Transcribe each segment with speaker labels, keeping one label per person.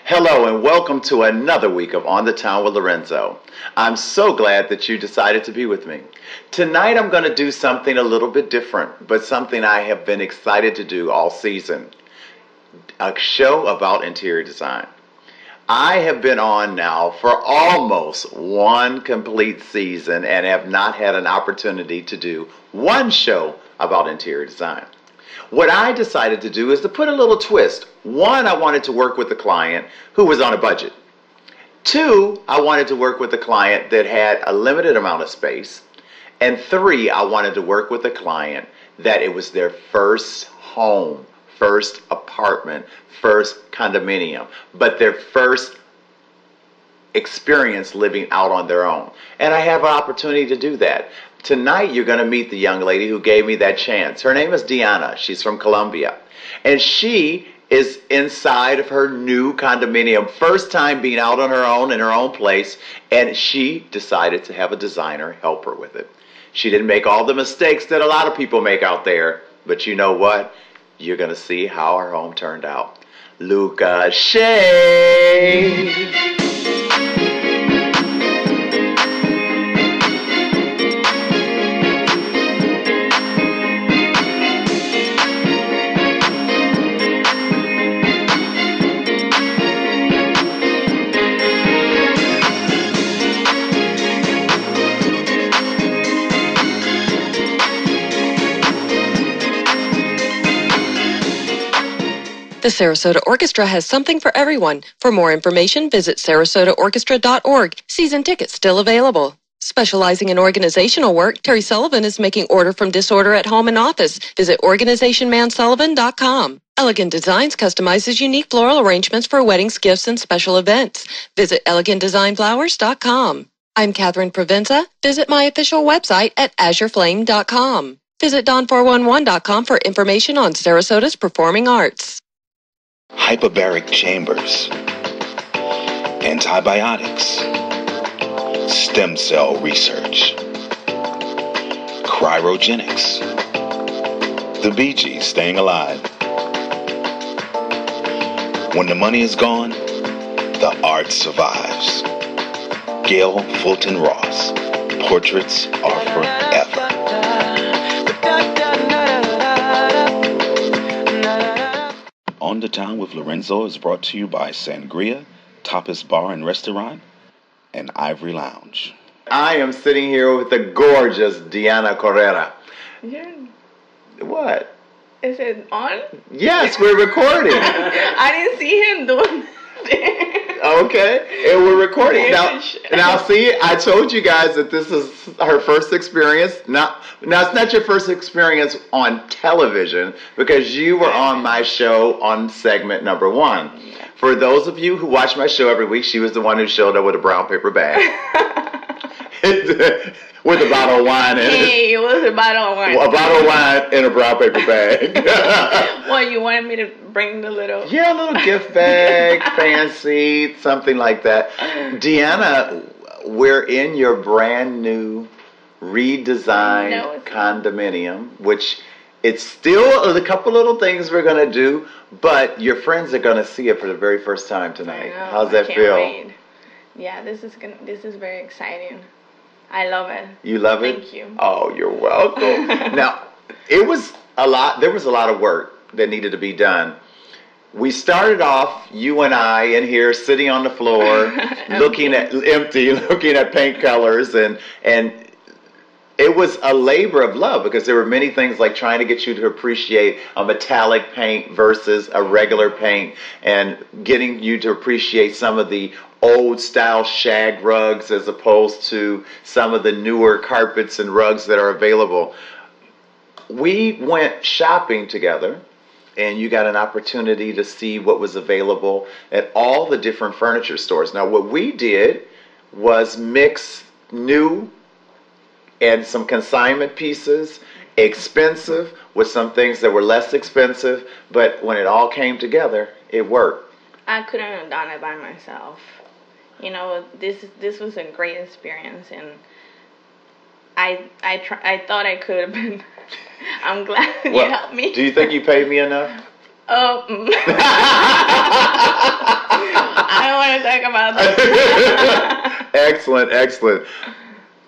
Speaker 1: Hello and welcome to another week of On the Town with Lorenzo. I'm so glad that you decided to be with me. Tonight I'm going to do something a little bit different, but something I have been excited to do all season. A show about interior design. I have been on now for almost one complete season and have not had an opportunity to do one show about interior design. What I decided to do is to put a little twist. One, I wanted to work with a client who was on a budget. Two, I wanted to work with a client that had a limited amount of space. And three, I wanted to work with a client that it was their first home, first apartment, first condominium, but their first experience living out on their own. And I have an opportunity to do that. Tonight you're going to meet the young lady who gave me that chance. Her name is Deanna. She's from Colombia. And she is inside of her new condominium, first time being out on her own in her own place, and she decided to have a designer help her with it. She didn't make all the mistakes that a lot of people make out there, but you know what? You're going to see how her home turned out. Luca Shea.
Speaker 2: The Sarasota Orchestra has something for everyone. For more information, visit sarasotaorchestra.org. Season tickets still available. Specializing in organizational work, Terry Sullivan is making order from disorder at home and office. Visit organizationmansullivan.com. Elegant Designs customizes unique floral arrangements for weddings, gifts, and special events. Visit elegantdesignflowers.com. I'm Catherine Provenza. Visit my official website at azureflame.com. Visit don411.com for information on Sarasota's performing arts.
Speaker 3: Hyperbaric chambers, antibiotics, stem cell research, cryogenics, the Bee Gees staying alive. When the money is gone, the art survives. Gail Fulton Ross, portraits are forever. On the Town with Lorenzo is brought to you by Sangria, Tapas Bar and Restaurant, and Ivory Lounge.
Speaker 1: I am sitting here with the gorgeous Deanna Correra.
Speaker 4: Yeah.
Speaker 1: What?
Speaker 4: Is it on?
Speaker 1: Yes, we're recording.
Speaker 4: I didn't see him doing that.
Speaker 1: Okay, and we're recording. Now see, I told you guys that this is her first experience. Now it's not your first experience on television because you were on my show on segment number 1. For those of you who watch my show every week, she was the one who showed up with a brown paper bag. With a bottle of wine in it.
Speaker 4: Hey, it was a bottle of wine.
Speaker 1: A bottle of wine in a brown paper bag.
Speaker 4: What, you wanted me to bring the little...
Speaker 1: Yeah, a little gift bag, fancy, something like that. Deanna, we're in your brand new redesigned condominium, which it's still a couple little things we're going to do, but your friends are going to see it for the very first time tonight. How's that feel?
Speaker 4: Wait. Yeah, this is very exciting. I love it.
Speaker 1: You love it?
Speaker 4: Thank you.
Speaker 1: Oh, you're welcome. Now, there was a lot of work that needed to be done. We started off, you and I, in here sitting on the floor, looking at paint colors, and it was a labor of love because there were many things like trying to get you to appreciate a metallic paint versus a regular paint, and getting you to appreciate some of the old style shag rugs as opposed to some of the newer carpets and rugs that are available. We went shopping together, and you got an opportunity to see what was available at all the different furniture stores. Now, what we did was mix new and some consignment pieces, expensive, with some things that were less expensive, but when it all came together, it worked.
Speaker 4: I couldn't have done it by myself. You know, this was a great experience, and I thought I could, but I'm glad you helped me.
Speaker 1: Do you think you paid me enough?
Speaker 4: I don't want to talk about that.
Speaker 1: Excellent, excellent.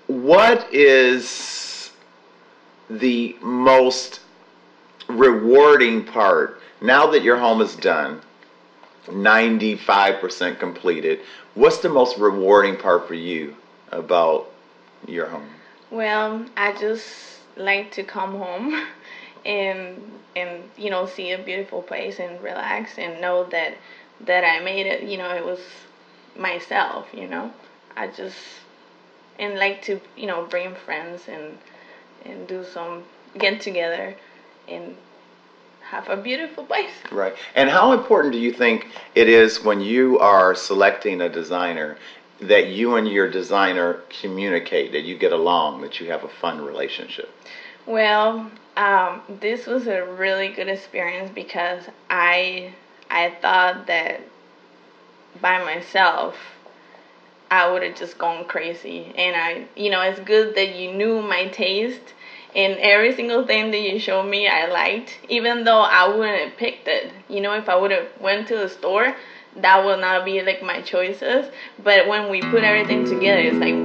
Speaker 1: What is the most rewarding part now that your home is done, 95% completed? What's the most rewarding part for you about your home?
Speaker 4: Well, I just like to come home and see a beautiful place and relax and know that I made it. It was myself. I just and like to bring friends and do some get together and have a beautiful place.
Speaker 1: Right. And how important do you think it is when you are selecting a designer that you and your designer communicate, that you get along, that you have a fun relationship?
Speaker 4: Well, this was a really good experience because I thought that by myself I would have just gone crazy. And it's good that you knew my taste, and every single thing that you showed me I liked, even though I wouldn't have picked it. If I would have went to the store, that would not be like my choices. But when we put everything together, it's like,